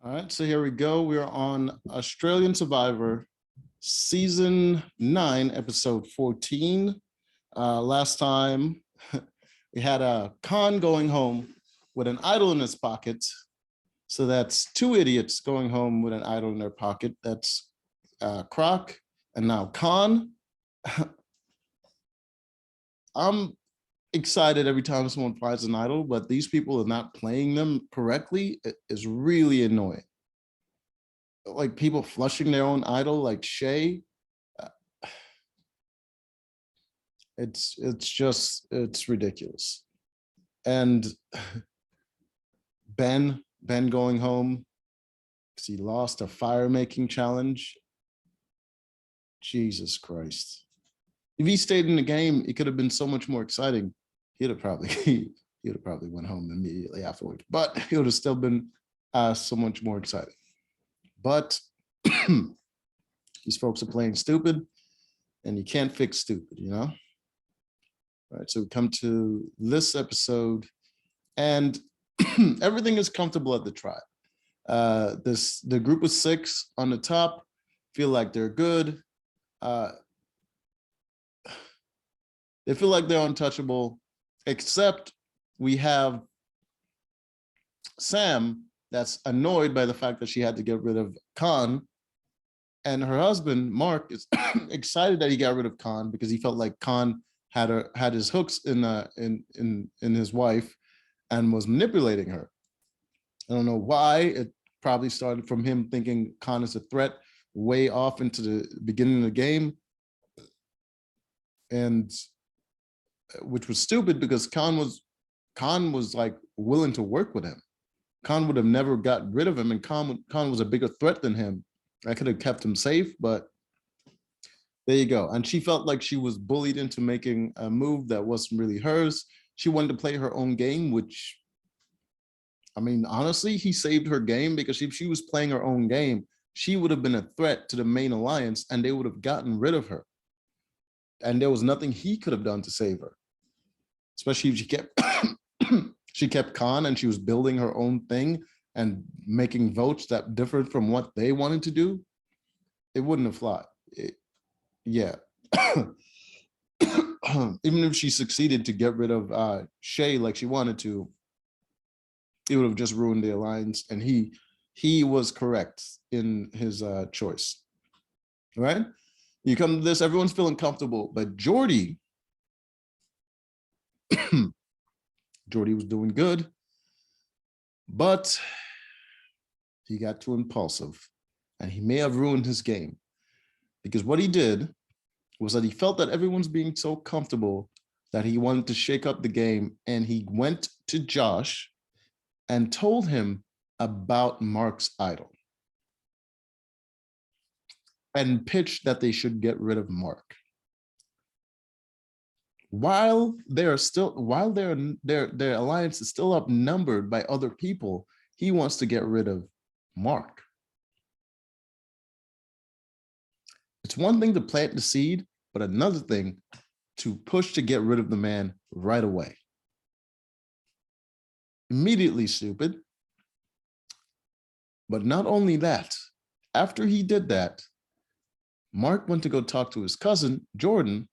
All right, so here we go. We are on Australian Survivor, Season 9, Episode 14. Last time, we had a Khan going home with an idol in his pocket. So that's two idiots going home with an idol in their pocket. That's Croc and now Khan. I'm excited every time someone finds an idol, but these people are not playing them correctly. It is really annoying. Like people flushing their own idol, like Shea. It's ridiculous. And Ben going home because he lost a fire making challenge. Jesus Christ. If he stayed in the game, it could have been so much more exciting. He'd have probably went home immediately afterwards, but it would have still been so much more exciting. But these folks are playing stupid, and you can't fix stupid, you know? All right, so we come to this episode, and everything is comfortable at the tribe. The group of 6 on the top feel like they're good. They feel like they're untouchable, except we have Sam that's annoyed by the fact that she had to get rid of Khan, and her husband Mark is excited that he got rid of Khan because he felt like Khan had his hooks in his wife and was manipulating her. I don't know why. It probably started from him thinking Khan is a threat way off into the beginning of the game, and which was stupid because Khan was like willing to work with him. Khan would have never got rid of him, and Khan was a bigger threat than him. I could have kept him safe, but there you go. And she felt like she was bullied into making a move that wasn't really hers. She wanted to play her own game, which, I mean, honestly, he saved her game, because if she was playing her own game, she would have been a threat to the main alliance and they would have gotten rid of her. And there was nothing he could have done to save her, especially if she kept she kept Khan and she was building her own thing and making votes that differed from what they wanted to do. It wouldn't have fly. Yeah. Even if she succeeded to get rid of Shea like she wanted to, it would have just ruined the alliance, and he was correct in his choice. All right? You come to this, everyone's feeling comfortable, but Jordy was doing good, but he got too impulsive, and he may have ruined his game, because what he did was that he felt that everyone's being so comfortable that he wanted to shake up the game, and he went to Josh and told him about Mark's idol and pitched that they should get rid of Mark. While their alliance is still outnumbered by other people, he wants to get rid of Mark. It's one thing to plant the seed, but another thing to push to get rid of the man right away. Immediately stupid. But not only that, after he did that, Mark went to go talk to his cousin, Jordan,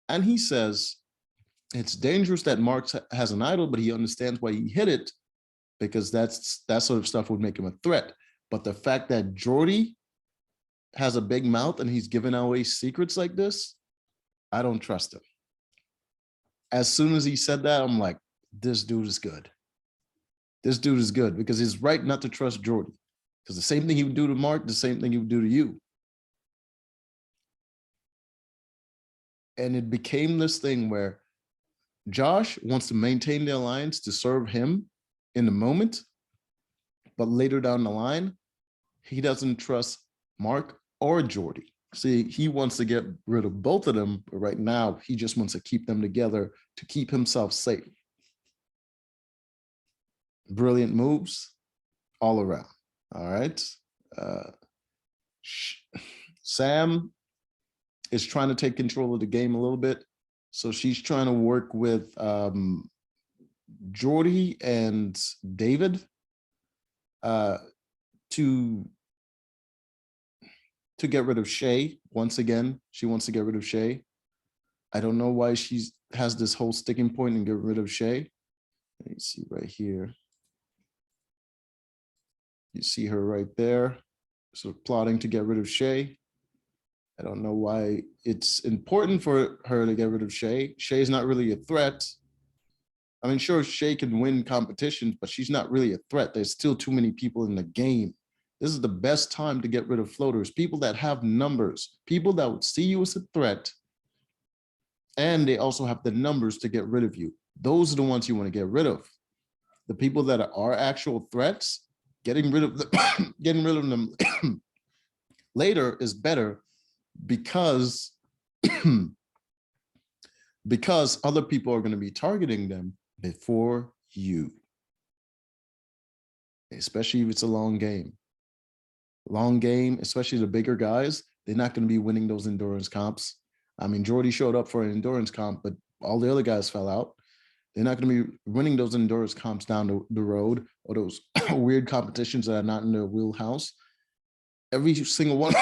and he says it's dangerous that Mark has an idol, but he understands why he hid it, because that sort of stuff would make him a threat. But the fact that Jordy has a big mouth and he's giving away secrets like this, I don't trust him. As soon as he said that, I'm like, this dude is good. This dude is good, because he's right not to trust Jordy. Because the same thing he would do to Mark, the same thing he would do to you. And it became this thing where Josh wants to maintain the alliance to serve him in the moment, but later down the line, he doesn't trust Mark or Jordy. See, he wants to get rid of both of them, but right now he just wants to keep them together to keep himself safe. Brilliant moves all around. All right. Sam is trying to take control of the game a little bit. So she's trying to work with Jordy and David. to get rid of Shea. Once again, she wants to get rid of Shea. I don't know why she has this whole sticking point and get rid of Shea. You see right here. You see her right there. So plotting to get rid of Shea. I don't know why it's important for her to get rid of Shea. Shea is not really a threat. I mean, sure, Shea can win competitions, but she's not really a threat. There's still too many people in the game. This is the best time to get rid of floaters, people that have numbers, people that would see you as a threat, and they also have the numbers to get rid of you. Those are the ones you want to get rid of. The people that are actual threats, getting rid of them later is better because because other people are going to be targeting them before you, especially if it's a long game. Long game, especially the bigger guys, they're not going to be winning those endurance comps. I mean, Jordy showed up for an endurance comp, but all the other guys fell out. They're not going to be winning those endurance comps down the road, or those weird competitions that are not in their wheelhouse. Every single one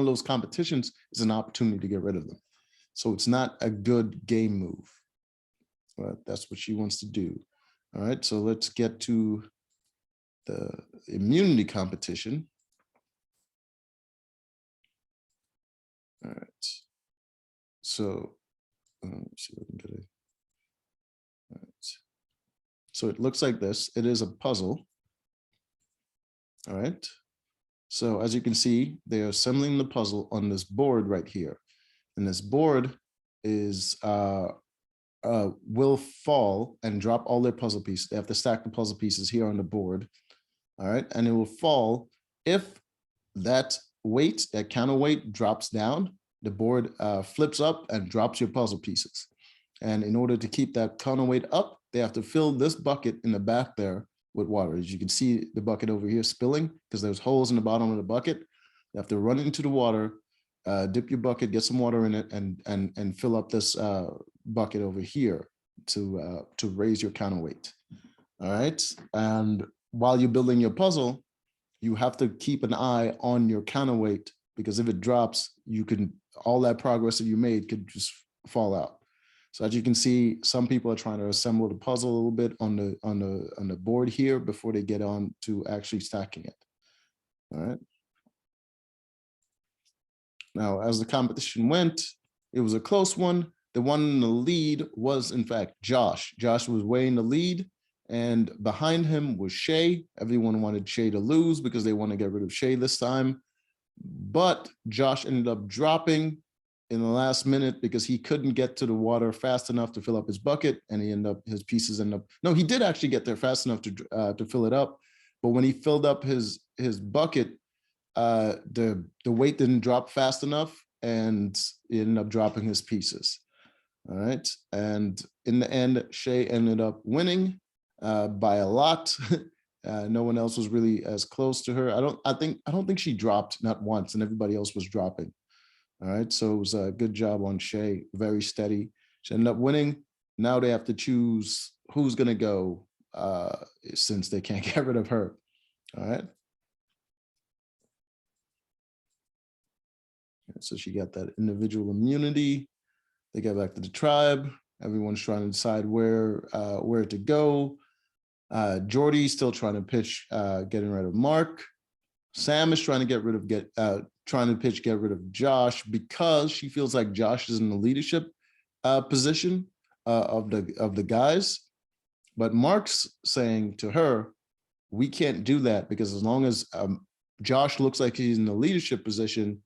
of those competitions is an opportunity to get rid of them. So it's not a good game move. But that's what she wants to do. All right, so let's get to the immunity competition. All right. So let's see if I can get it. All right. So it looks like this. It is a puzzle. All right. So as you can see, they are assembling the puzzle on this board right here. And this board is will fall and drop all their puzzle pieces. They have to stack the puzzle pieces here on the board. All right. And it will fall if that weight, that counterweight drops down, the board flips up and drops your puzzle pieces. And in order to keep that counterweight up, they have to fill this bucket in the back there with water. As you can see the bucket over here spilling because there's holes in the bottom of the bucket. You have to run into the water, dip your bucket, get some water in it, and fill up this bucket over here to raise your counterweight. All right. And while you're building your puzzle, you have to keep an eye on your counterweight, because if it drops, all that progress that you made could just fall out. So as you can see, some people are trying to assemble the puzzle a little bit on the board here before they get on to actually stacking it. All right. Now, as the competition went, it was a close one. The one in the lead was, in fact, Josh. Josh was way in the lead, and behind him was Shea. Everyone wanted Shea to lose because they want to get rid of Shea this time. But Josh ended up dropping in the last minute because he couldn't get to the water fast enough to fill up his bucket, and his pieces ended up, no, he did actually get there fast enough to fill it up. But when he filled up his bucket, the weight didn't drop fast enough, and he ended up dropping his pieces. All right. And in the end, Shea ended up winning by a lot. No one else was really as close to her. I don't think she dropped, not once, and everybody else was dropping. All right. So it was a good job on Shea, very steady. She ended up winning. Now they have to choose who's going to go since they can't get rid of her. All right. So she got that individual immunity. They get back to the tribe. Everyone's trying to decide where to go. Jordy's still trying to pitch getting rid of Mark. Sam is trying to get rid of get rid of Josh, because she feels like Josh is in the leadership position of the guys. But Mark's saying to her, we can't do that, because as long as Josh looks like he's in the leadership position,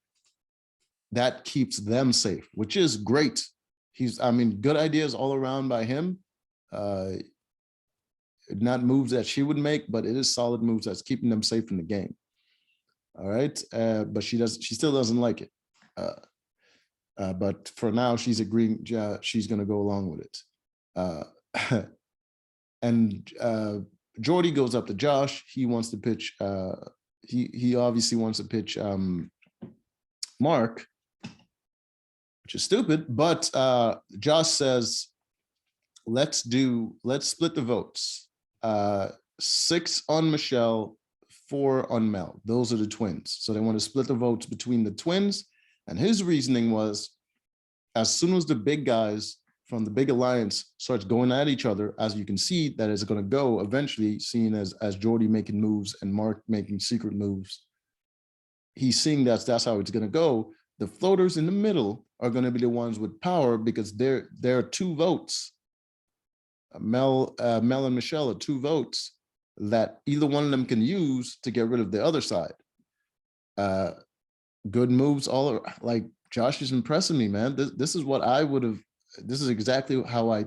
that keeps them safe, which is great. Good ideas all around by him. Not moves that she would make, but it is solid moves that's keeping them safe in the game. All right. But she still doesn't like it. But for now, she's agreeing, she's going to go along with it. And Jordy goes up to Josh. He wants to pitch, he obviously wants to pitch Mark, which is stupid, but Josh says, let's split the votes. 6 on Michelle, 4 on Mel. Those are the twins. So they want to split the votes between the twins. And his reasoning was, as soon as the big guys from the big alliance starts going at each other, as you can see, that is going to go eventually, seen as Jordy making moves and Mark making secret moves. He's seeing that's how it's going to go. The floaters in the middle are going to be the ones with power, because there are 2 votes. Mel and Michelle are 2 votes that either one of them can use to get rid of the other side. Good moves all like Josh is impressing me, man. This is what I would have. This is exactly how I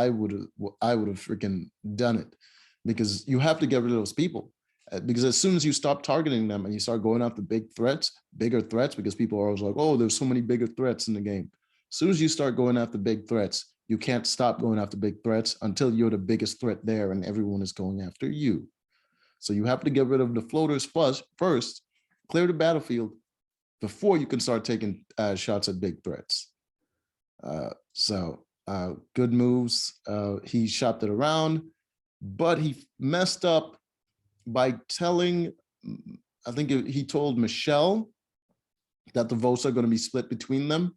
would have freaking done it, because you have to get rid of those people. Because as soon as you stop targeting them and you start going after bigger threats, because people are always like, oh, there's so many bigger threats in the game. As soon as you start going after big threats, you can't stop going after big threats until you're the biggest threat there and everyone is going after you. So you have to get rid of the floaters first, clear the battlefield before you can start taking shots at big threats. Good moves. He shopped it around, but he messed up by telling, I think he told Michelle that the votes are going to be split between them,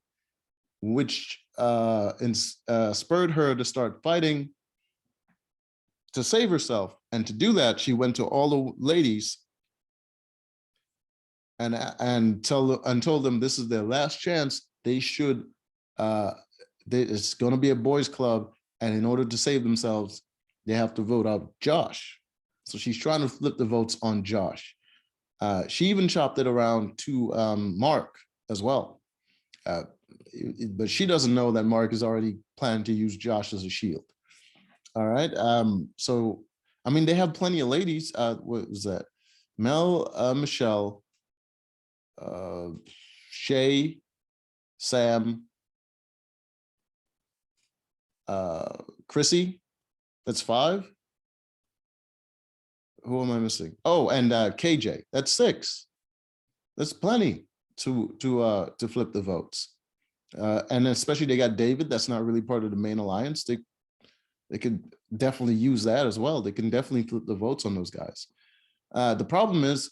which spurred her to start fighting to save herself. And to do that, she went to all the ladies and told them this is their last chance. They should, it's going to be a boys' club, and in order to save themselves, they have to vote out Josh. So she's trying to flip the votes on Josh. She even chopped it around to Mark as well. But she doesn't know that Mark is already planning to use Josh as a shield. All right. So, I mean, they have plenty of ladies. What was that? Mel, Michelle, Shea, Sam, Chrissy. That's 5. Who am I missing? Oh, and KJ. That's 6. That's plenty to flip the votes. And especially they got David. That's not really part of the main alliance. They could definitely use that as well. They can definitely flip the votes on those guys. The problem is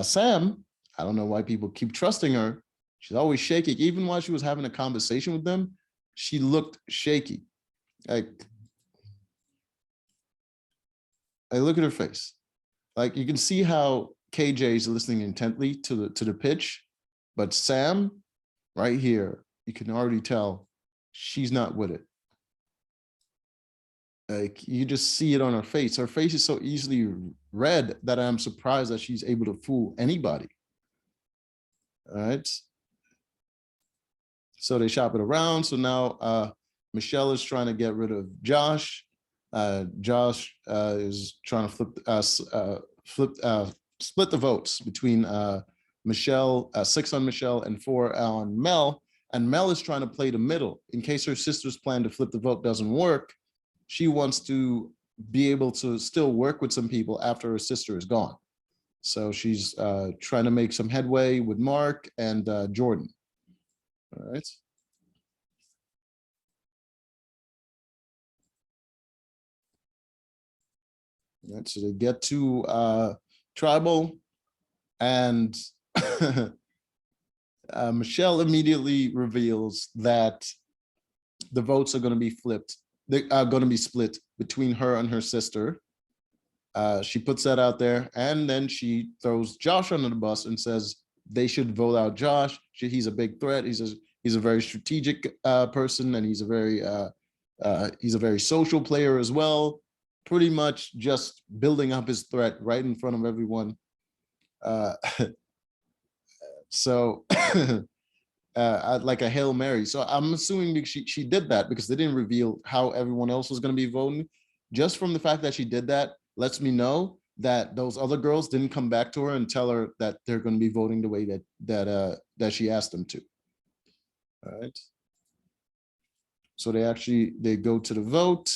Sam. I don't know why people keep trusting her. She's always shaky. Even while she was having a conversation with them, she looked shaky. Like look at her face. Like you can see how KJ is listening intently to the pitch, but Sam, right here, you can already tell she's not with it. Like you just see it on her face. Her face is so easily read that I'm surprised that she's able to fool anybody. All right. So they shop it around. So now Michelle is trying to get rid of Josh. Josh is trying to split the votes between Michelle, 6 on Michelle and 4 on Mel. And Mel is trying to play the middle in case her sister's plan to flip the vote doesn't work. She wants to be able to still work with some people after her sister is gone. So she's trying to make some headway with Mark and Jordan. All right. All right, so they get to tribal, and Michelle immediately reveals that the votes are going to be flipped. They are going to be split between her and her sister. She puts that out there, and then she throws Josh under the bus and says they should vote out Josh. He's a big threat. He's a very strategic person, and he's a very social player as well. Pretty much just building up his threat right in front of everyone. So like a Hail Mary. So I'm assuming she did that because they didn't reveal how everyone else was going to be voting. Just from the fact that she did that lets me know that those other girls didn't come back to her and tell her that they're going to be voting the way that she asked them to. All right. So they go to the vote,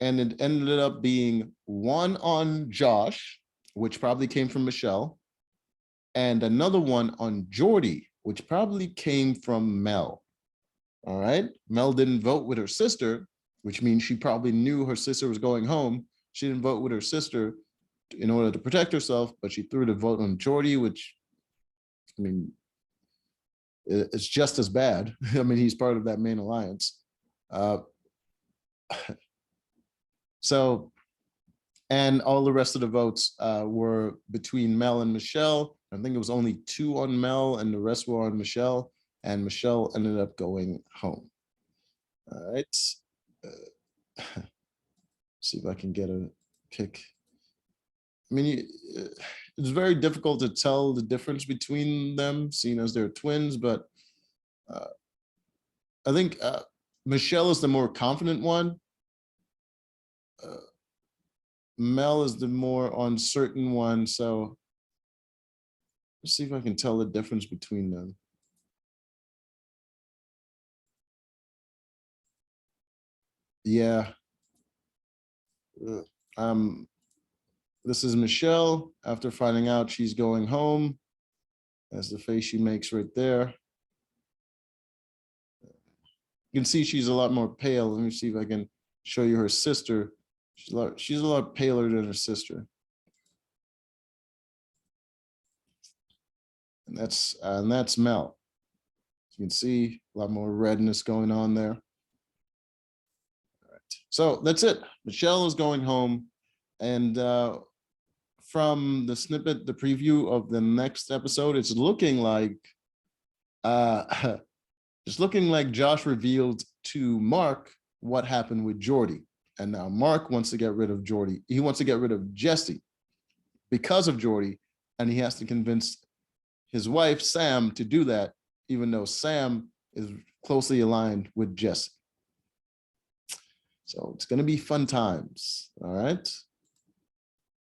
and it ended up being 1 on Josh, which probably came from Michelle, and another one on Jordy, which probably came from Mel. All right. Mel didn't vote with her sister, which means she probably knew her sister was going home. she didn't vote with her sister in order to protect herself, but she threw the vote on Jordy, which, I mean, it's just as bad. I mean, he's part of that main alliance. So, and all the rest of the votes were between Mel and Michelle. I think it was only 2 on Mel and the rest were on Michelle, and Michelle ended up going home. All right. See if I can get a pick. I mean, it's very difficult to tell the difference between them, seeing as they're twins, but I think Michelle is the more confident one. Mel is the more uncertain one, so let's see if I can tell the difference between them. Yeah. This is Michelle after finding out she's going home. That's the face she makes right there. You can see she's a lot more pale. Let me see if I can show you her sister. She's a lot paler than her sister. And that's Mel. You can see a lot more redness going on there. All right. So that's it. Michelle is going home. And from the snippet, the preview of the next episode, it's looking like Josh revealed to Mark what happened with Jordy. And now Mark wants to get rid of Jordy. He wants to get rid of Jesse because of Jordy. And he has to convince his wife, Sam, to do that, even though Sam is closely aligned with Jesse. So it's going to be fun times. All right.